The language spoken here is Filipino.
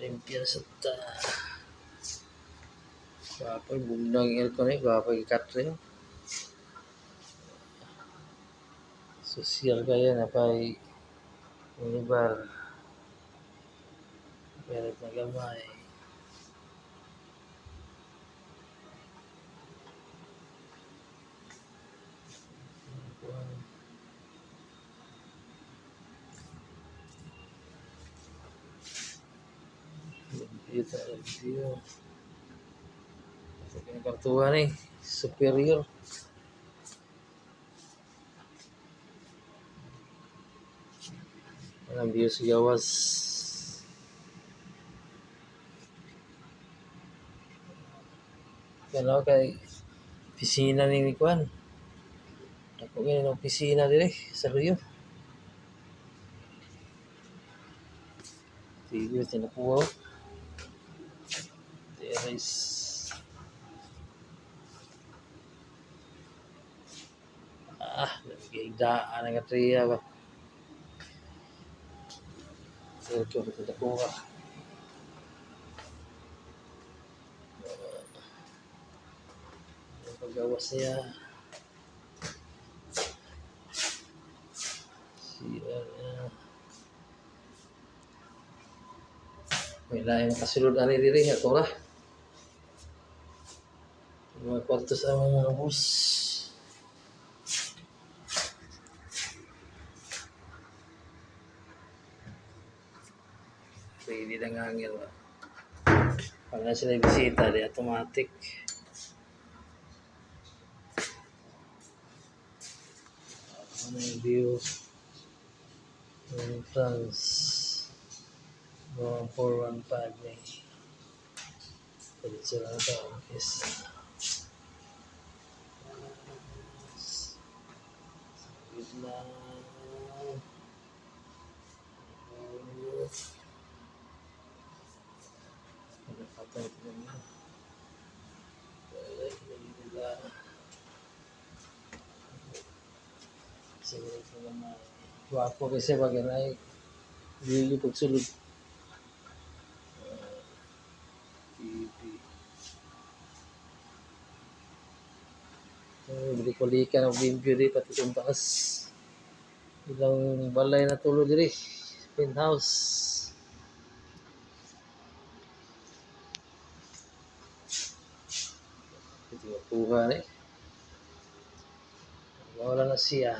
limpia sa ta. Gwapo bundang aircon ni, gwapo ikatre. Sosial kaya na pa'y minibar. Meron na gamay. Limpia limpia. Ang kartuhan ni, superior. Ang view sa gawas. Kano kay opisina ni Kuan. Ako ngayon opisina dire sa Rio. Tiyo tinapuwa. Teres. Nagigdaan ang atriya ba. Ito tinapuwa. Paggawas niya. May lain kasulod ani diri ato ra. Mga kwartos ang mga bus. Pwede lang hangin ba. Pag na sila bisita, di automatic. Ano yung view? Entrance. 415 na eh. Pwede sila ito. Yes. Saglit lang. Patay ito naman. Sige ito naman. Wapo kasi pag yanay. Hindi yung pagsulod. Bili ko likan ang bimbyo di pati itong taas. Ilang balay na tulo diri. Penthouse. Ito yung kuha ni. Wala na siya.